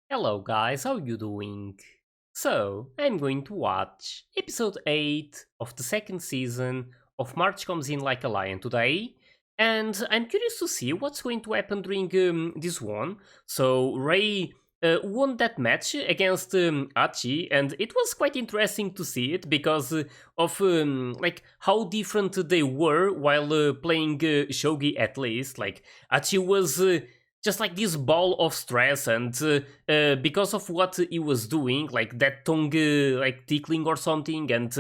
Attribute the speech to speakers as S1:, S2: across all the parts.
S1: Hello guys, how you doing? So, I'm going to watch episode 8 of the second season of March Comes In Like a Lion today, and I'm curious to see what's going to happen during this one. So, Ray won that match against Achi, and it was quite interesting to see it because of like how different they were while playing shogi. At least, like Achi was just like this ball of stress, and because of what he was doing, like that tongue like tickling or something, and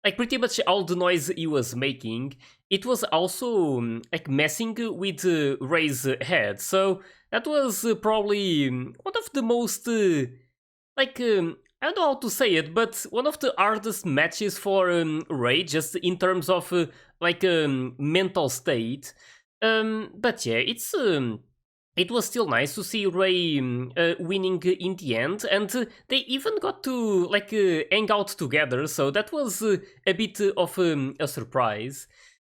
S1: like pretty much all the noise he was making, it was also like messing with Ray's head. So that was probably one of the most like I don't know how to say it, but one of the hardest matches for Ray, just in terms of like mental state. But yeah, it was still nice to see Ray winning in the end, and they even got to like hang out together. So that was a bit of a surprise.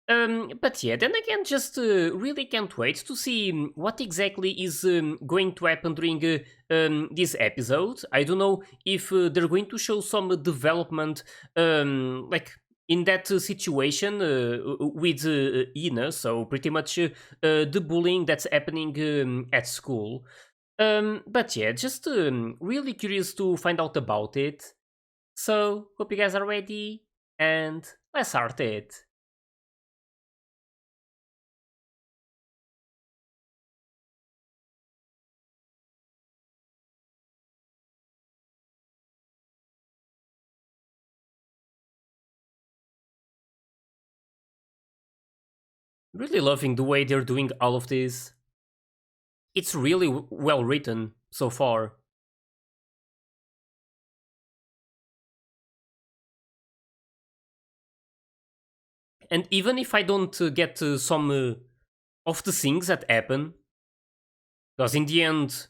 S1: But yeah, then again, just really can't wait to see what exactly is going to happen during this episode. I don't know if they're going to show some development, like in that situation with Ina. So pretty much the bullying that's happening at school. But yeah, just really curious to find out about it. So hope you guys are ready, and let's start it. Really loving the way they're doing all of this. It's really well written so far. And even if I don't get some of the things that happen, because in the end,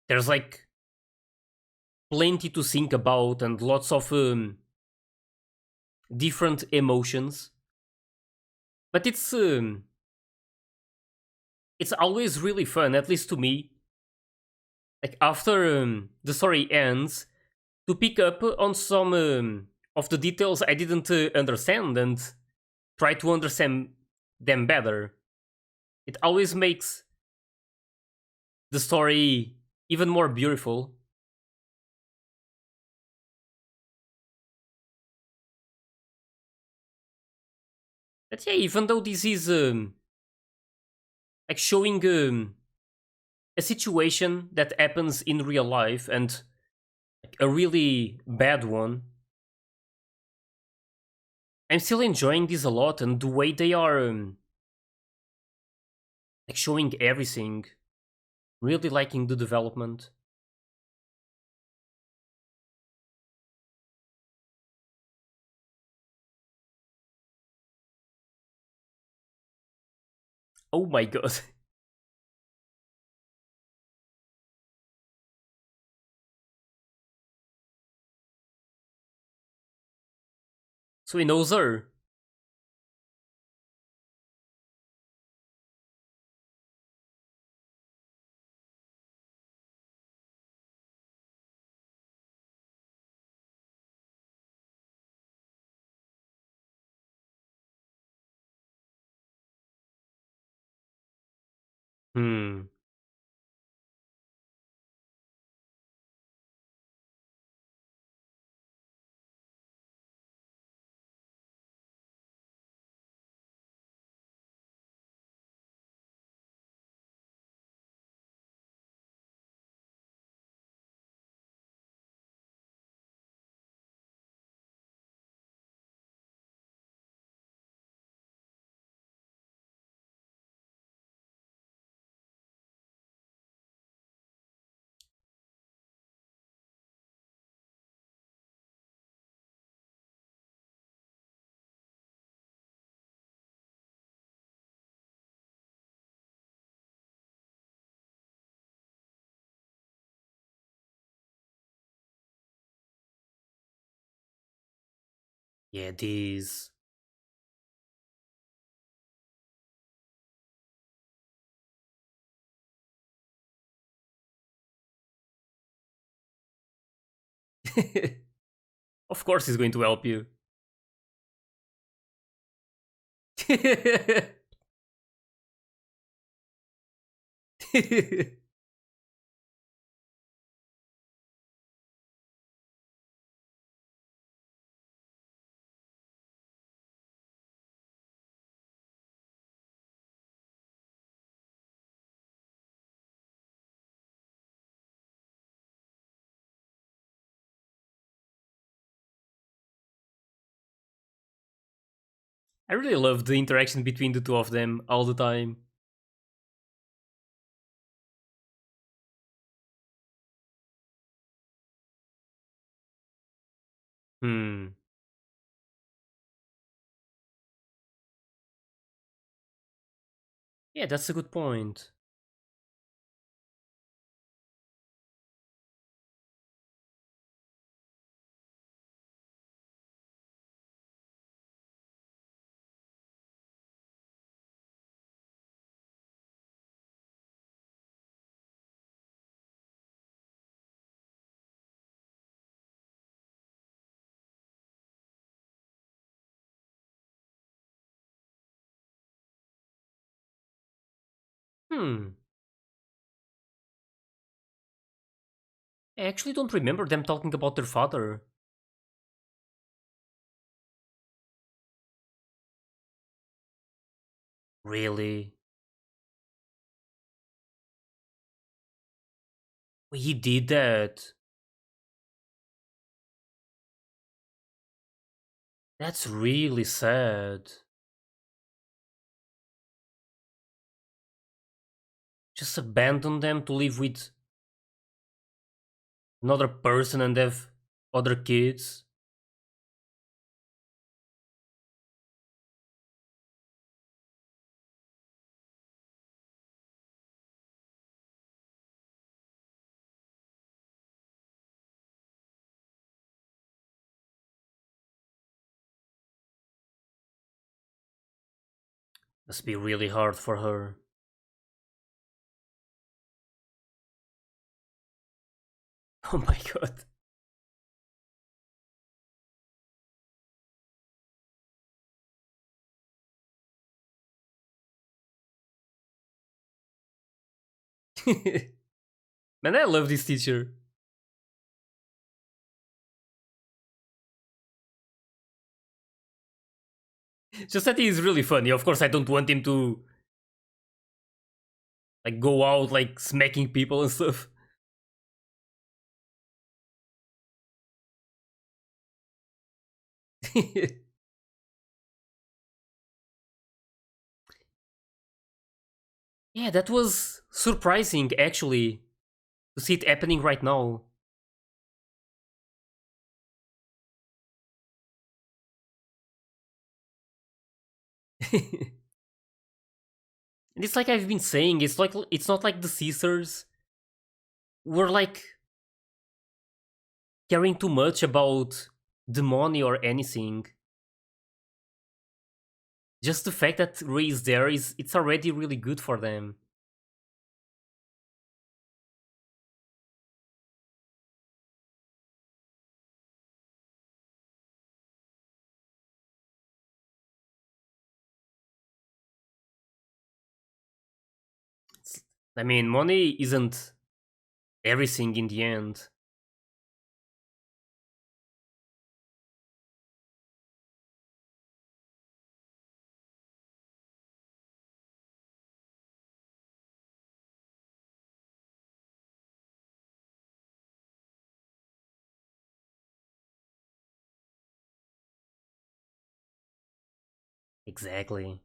S1: there's like plenty to think about and lots of different emotions. But it's always really fun, at least to me. Like after the story ends, to pick up on some of the details I didn't understand and try to understand them better. It always makes the story even more beautiful. But yeah, even though this is like showing a situation that happens in real life and like, a really bad one, I'm still enjoying this a lot, and the way they are like showing everything, really liking the development. Oh my god. So he knows her. Hmm. Yeah, this. Of course he's going to help you. I really love the interaction between the two of them all the time. Hmm. Yeah, that's a good point. Hmm. I actually don't remember them talking about their father. Really? He did that. That's really sad. Just abandon them to live with another person and have other kids. Must be really hard for her. Oh my god. Man, I love this teacher. Just that he is really funny. Of course, I don't want him to like go out like smacking people and stuff. Yeah, that was surprising actually to see it happening right now. And it's like I've been saying, it's not like the Caesars were like caring too much about the money or anything. Just the fact that Ray is there is it's already really good for them. It's- I mean, money isn't everything in the end. Exactly.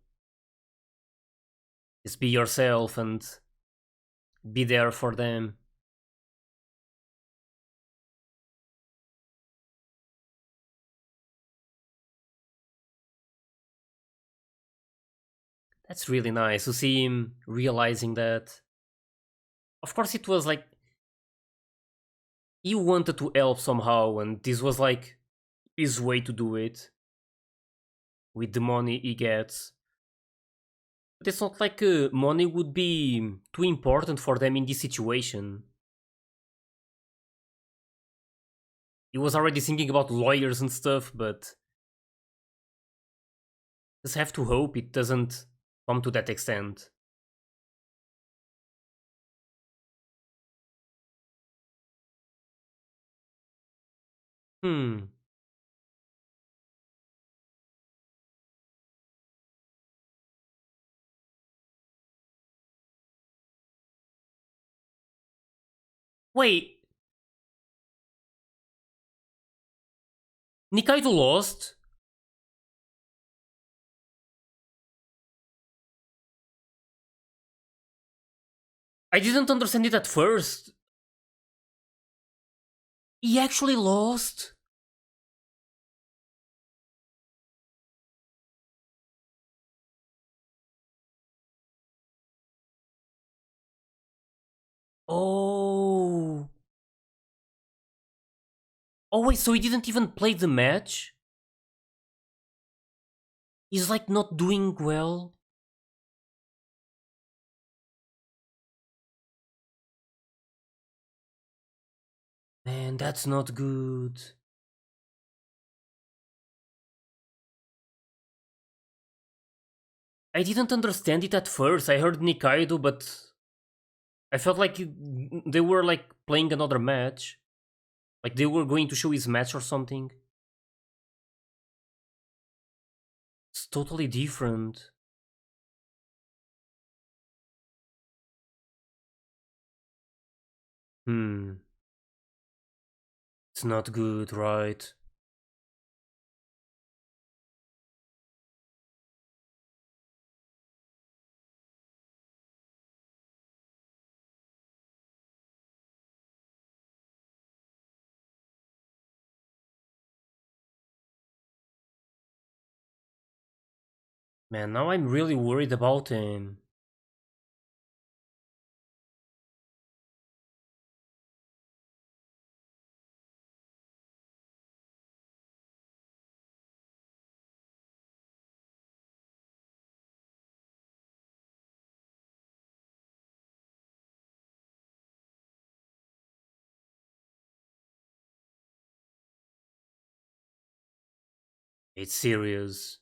S1: Just be yourself and be there for them. That's really nice to see him realizing that. Of course, it was like he wanted to help somehow, and this was like his way to do it with the money he gets. But it's not like money would be too important for them in this situation. He was already thinking about lawyers and stuff, but just have to hope it doesn't come to that extent. Hmm. Wait, Nikaido lost? I didn't understand it at first. He actually lost? Oh. Oh wait, so he didn't even play the match? He's like not doing well? Man, that's not good. I didn't understand it at first. I heard Nikaido, but I felt like they were like playing another match. Like they were going to show his match or something. It's totally different. Hmm. It's not good, right? Man, now I'm really worried about him. It's serious.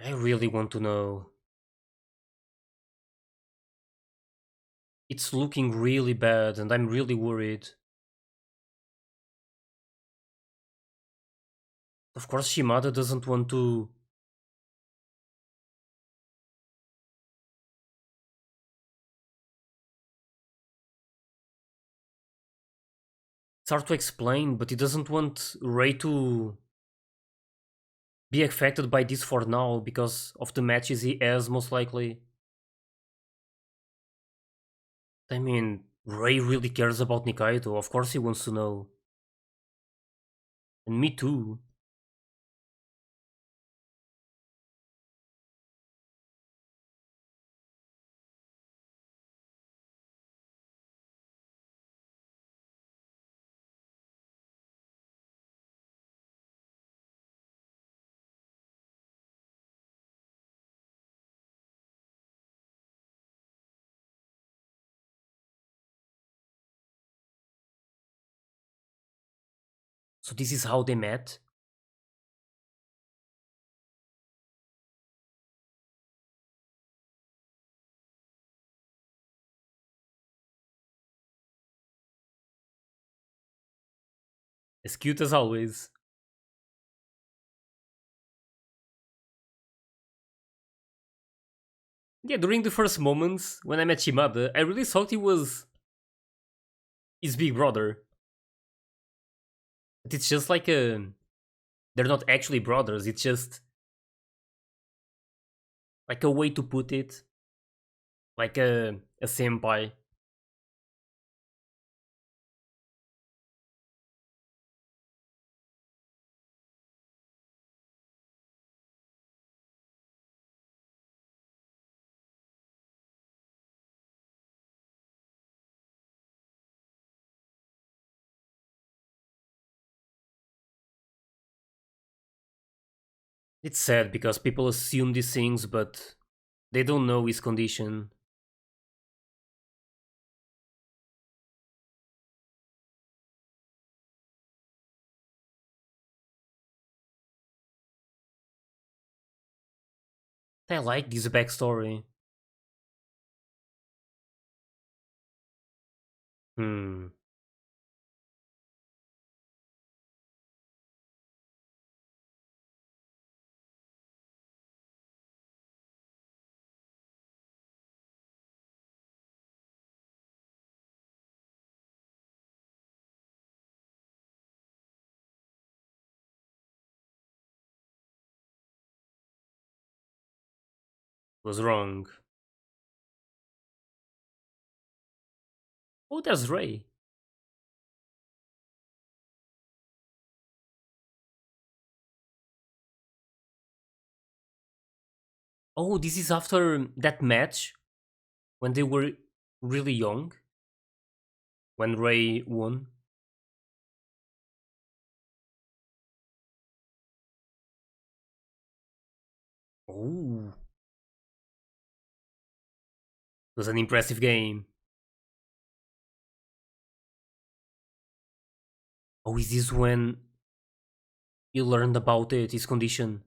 S1: I really want to know. It's looking really bad and I'm really worried. Of course, Shimada doesn't want to. It's hard to explain, but he doesn't want Ray to be affected by this for now because of the matches he has, most likely. I mean, Ray really cares about Nikaido. Of course, he wants to know. And me too. So, this is how they met? As cute as always. Yeah, during the first moments when I met Shimada, I really thought he was his big brother. But it's just like a. They're not actually brothers, it's just like a way to put it. Like a senpai. It's sad because people assume these things, but they don't know his condition. I like this backstory. Hmm, was wrong. Oh, there's Ray. Oh, this is after that match when they were really young, when Ray won. Oh, it was an impressive game. Oh, is this when you learned about it, his condition?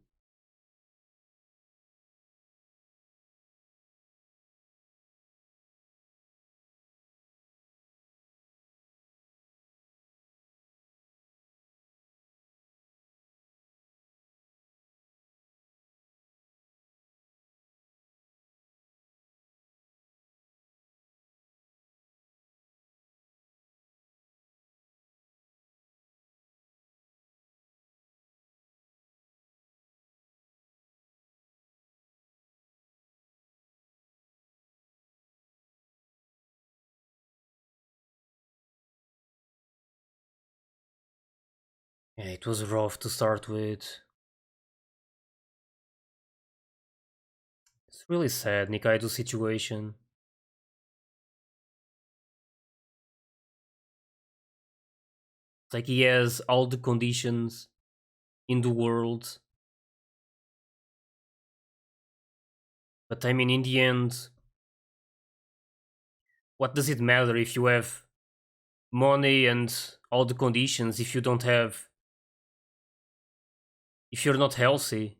S1: Yeah, it was rough to start with. It's really sad, Nikaido's situation. It's like he has all the conditions in the world, but I mean, in the end, what does it matter if you have money and all the conditions if you don't have, if you're not healthy?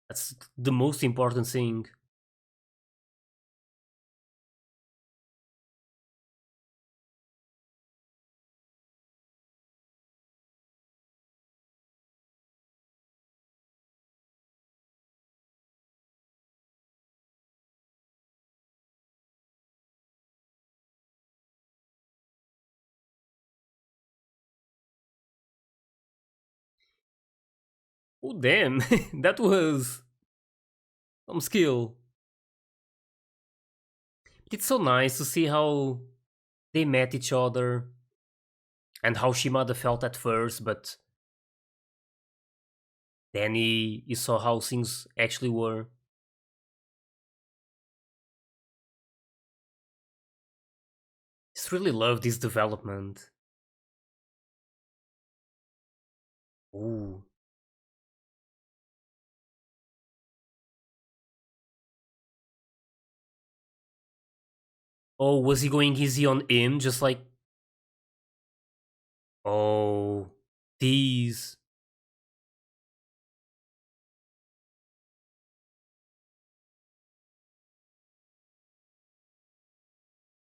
S1: That's the most important thing. Oh, damn, that was some skill. It's so nice to see how they met each other and how Shimada felt at first, but then he saw how things actually were. Just really love this development. Ooh. Oh, was he going easy on him? Just like, oh, these.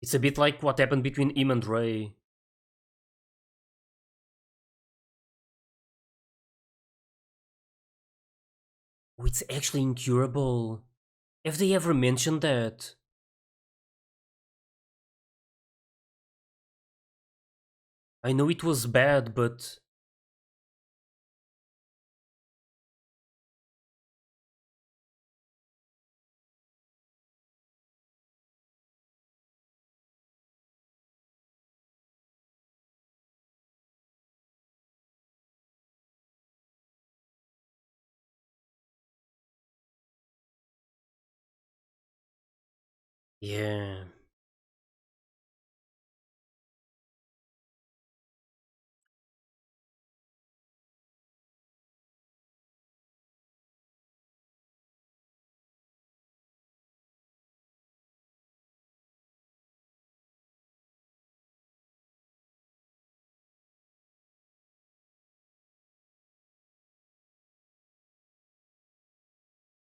S1: It's a bit like what happened between him and Ray. Oh, it's actually incurable. Have they ever mentioned that? I know it was bad, but yeah.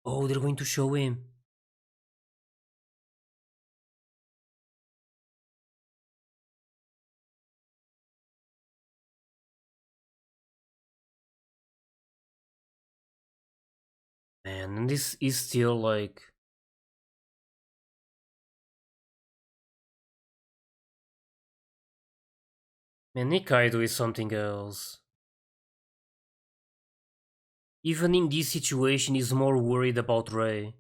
S1: Oh, they're going to show him. Man, and this is still like. Man, Nikaido is something else. Even in this situation, he's more worried about Ray.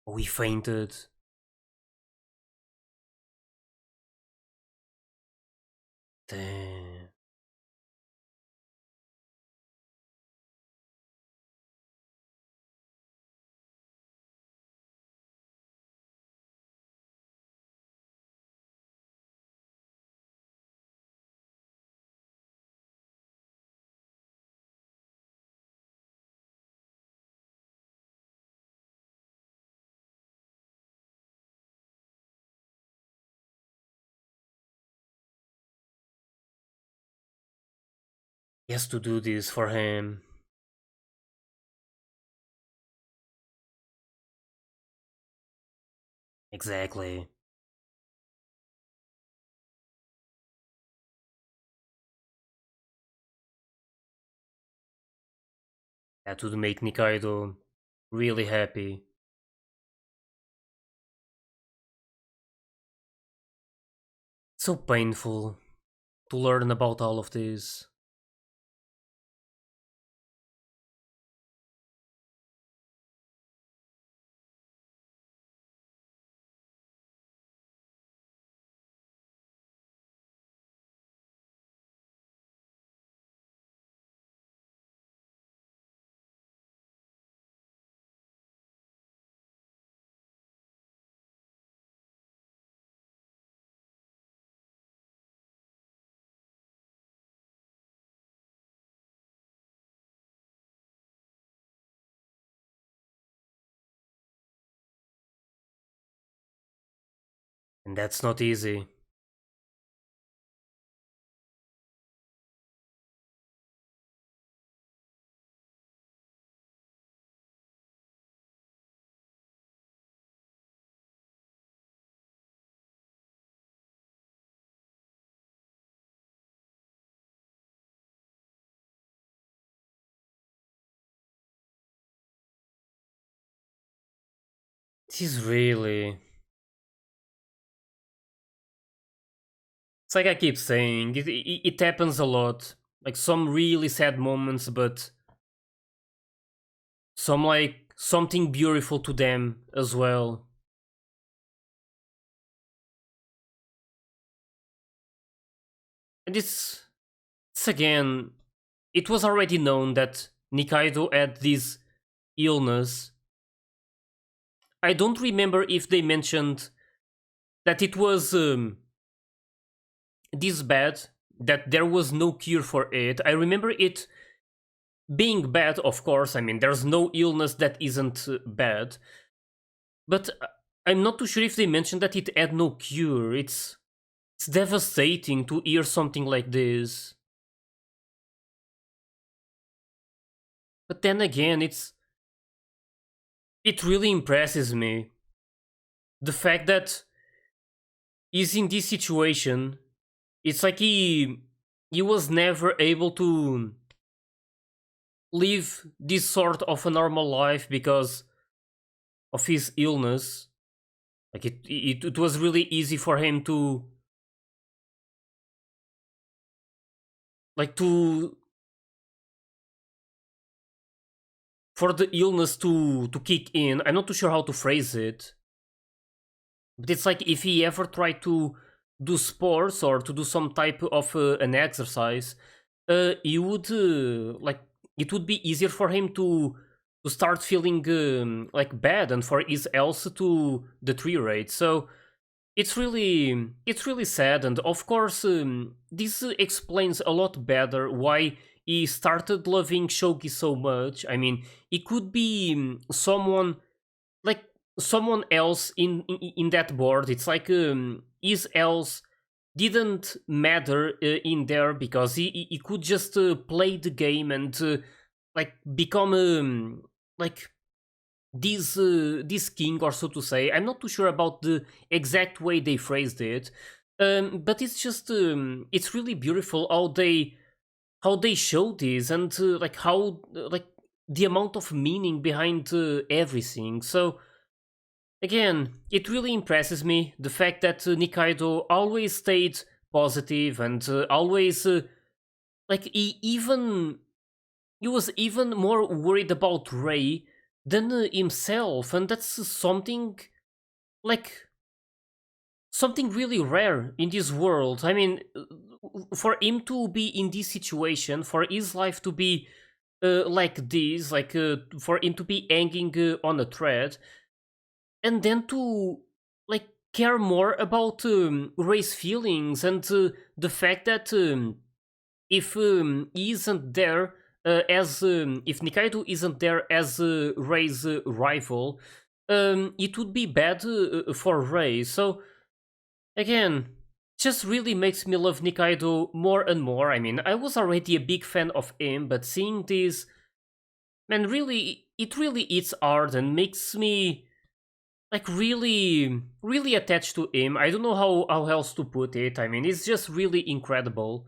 S1: Oh, he fainted. Damn. He has to do this for him. Exactly. That would make Nikaido really happy. So painful to learn about all of this. And that's not easy. This is really. It's like I keep saying, it happens a lot. Like some really sad moments, but some like something beautiful to them as well. And it's again, it was already known that Nikaido had this illness. I don't remember if they mentioned that it was this bad, that there was no cure for it. I remember it being bad, of course. I mean, there's no illness that isn't bad, but I'm not too sure if they mentioned that it had no cure. It's devastating to hear something like this. But then again, it really impresses me the fact that he's in this situation. It's like he was never able to live this sort of a normal life because of his illness. Like it was really easy for him to like to for the illness to kick in. I'm not too sure how to phrase it, but it's like if he ever tried to do sports or to do some type of an exercise, he would like it would be easier for him to start feeling like bad and for his health to deteriorate. So it's really sad, and of course this explains a lot better why he started loving Shogi so much. I mean, it could be someone like someone else in that board. It's like his else didn't matter in there because he could just play the game and like become like this king, or so to say. I'm not too sure about the exact way they phrased it, but it's just it's really beautiful how they show this, and like how like the amount of meaning behind everything. So again, it really impresses me the fact that Nikaido always stayed positive and always like he was even more worried about Ray than himself, and that's like something really rare in this world. I mean, for him to be in this situation, for his life to be like this, like for him to be hanging on a thread, and then to like care more about Ray's feelings and the fact that if he isn't there as if Nikaido isn't there as Ray's rival, it would be bad for Ray. So again, just really makes me love Nikaido more and more. I mean, I was already a big fan of him, but seeing this, man, really, it really eats hard and makes me like really attached to him. I don't know how else to put it. I mean, it's just really incredible.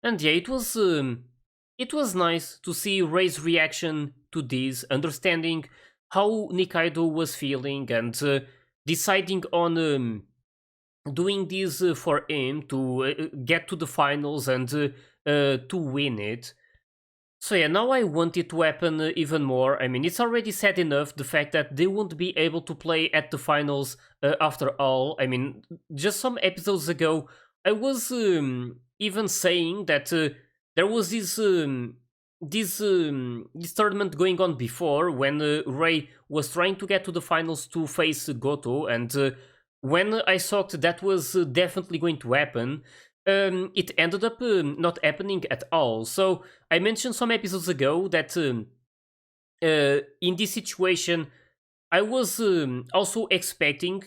S1: And yeah, it was nice to see Ray's reaction to this, understanding how Nikaido was feeling and deciding on doing this for him to get to the finals and to win it. So yeah, now I want it to happen even more. I mean, it's already sad enough the fact that they won't be able to play at the finals after all. I mean, just some episodes ago, I was even saying that there was this tournament going on before when Ray was trying to get to the finals to face Goto, and when I thought that was definitely going to happen, it ended up not happening at all. So I mentioned some episodes ago that in this situation, I was also expecting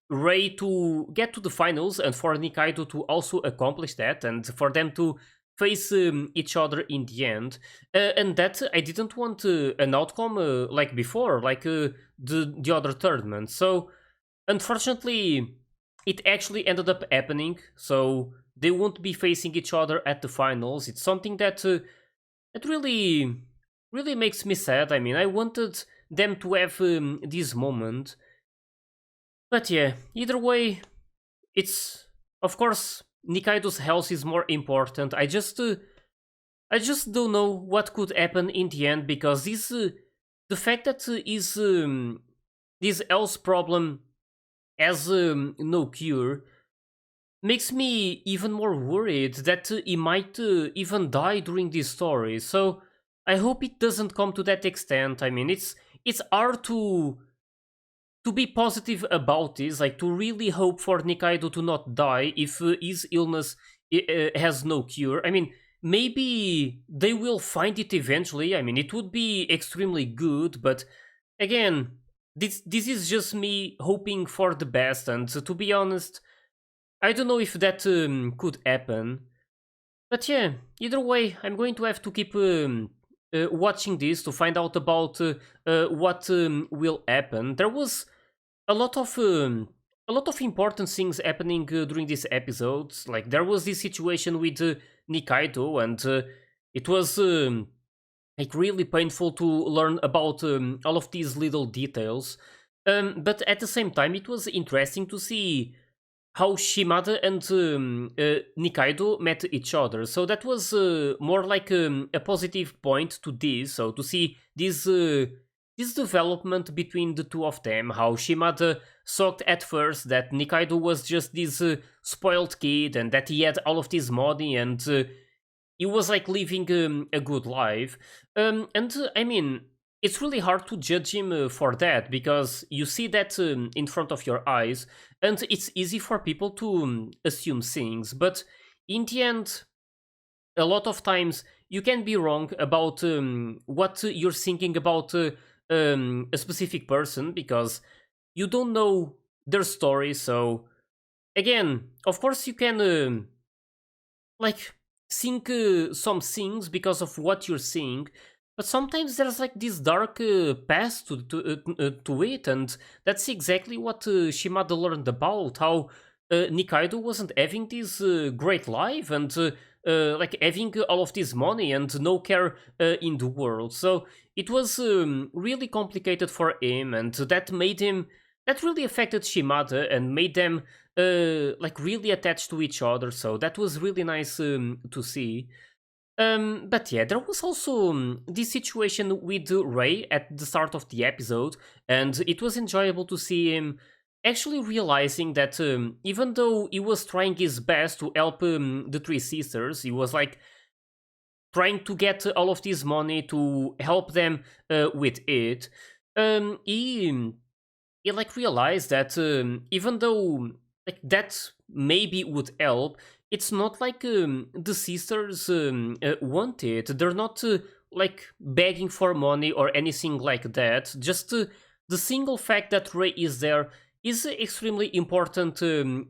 S1: Ray to get to the finals and for Nikaido to also accomplish that and for them to face each other in the end. And that I didn't want an outcome like before, like the other tournament. So unfortunately, it actually ended up happening, so they won't be facing each other at the finals. It's something that it really makes me sad. I mean, I wanted them to have this moment, but yeah. Either way, it's of course Nikaido's health is more important. I just don't know what could happen in the end because this the fact that is this health problem has no cure makes me even more worried that he might even die during this story. So I hope it doesn't come to that extent. I mean, it's hard to be positive about this, like to really hope for Nikaido to not die if his illness has no cure. I mean, maybe they will find it eventually. I mean, it would be extremely good, but again, this is just me hoping for the best. And to be honest, I don't know if that could happen. But yeah, either way, I'm going to have to keep watching this to find out about what will happen. There was a lot of important things happening during these episodes. Like there was this situation with Nikaido, and it was like really painful to learn about all of these little details. But at the same time, it was interesting to see how Shimada and Nikaido met each other. So that was more like a positive point to this. So to see this development between the two of them, how Shimada thought at first that Nikaido was just this spoiled kid and that he had all of this money and he was like living a good life. I mean, it's really hard to judge him for that because you see that in front of your eyes, and it's easy for people to assume things. But in the end, a lot of times you can be wrong about what you're thinking about a specific person because you don't know their story. So again, of course, you can like think some things because of what you're seeing, but sometimes there's like this dark past to it, and that's exactly what Shimada learned about how Nikaido wasn't having this great life and like having all of this money and no care in the world. So it was really complicated for him, and that really affected Shimada and made them like really attached to each other. So that was really nice to see. But yeah, there was also this situation with Ray at the start of the episode, and it was enjoyable to see him actually realizing that even though he was trying his best to help the three sisters, he was like trying to get all of this money to help them with it. He like realized that even though like that maybe would help, it's not like the sisters want it. They're not like begging for money or anything like that. Just the single fact that Ray is there is extremely important to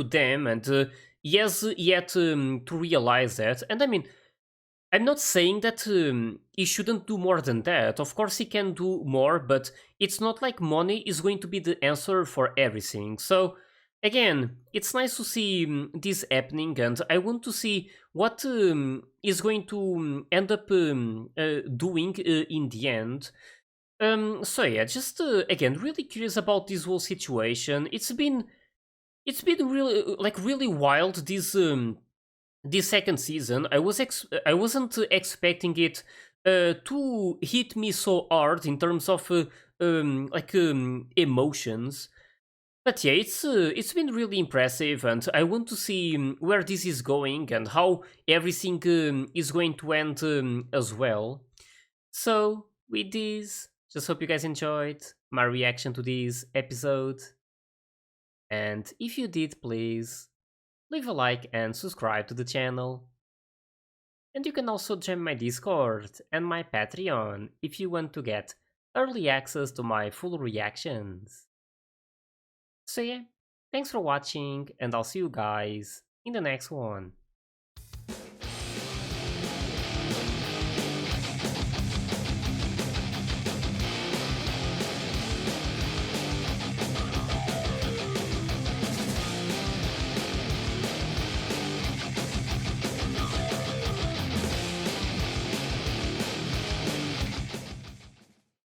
S1: them, and he has yet to realize that. And I mean, I'm not saying that he shouldn't do more than that. Of course, he can do more, but it's not like money is going to be the answer for everything. So, again, it's nice to see this happening, and I want to see what is going to end up doing in the end. So yeah, just again, really curious about this whole situation. It's been really like really wild this second season. I wasn't expecting it to hit me so hard in terms of emotions. But yeah, it's been really impressive, and I want to see where this is going and how everything is going to end as well. So with this, just hope you guys enjoyed my reaction to this episode, and if you did, please leave a like and subscribe to the channel. And you can also join my Discord and my Patreon if you want to get early access to my full reactions. So yeah, thanks for watching, and I'll see you guys in the next one.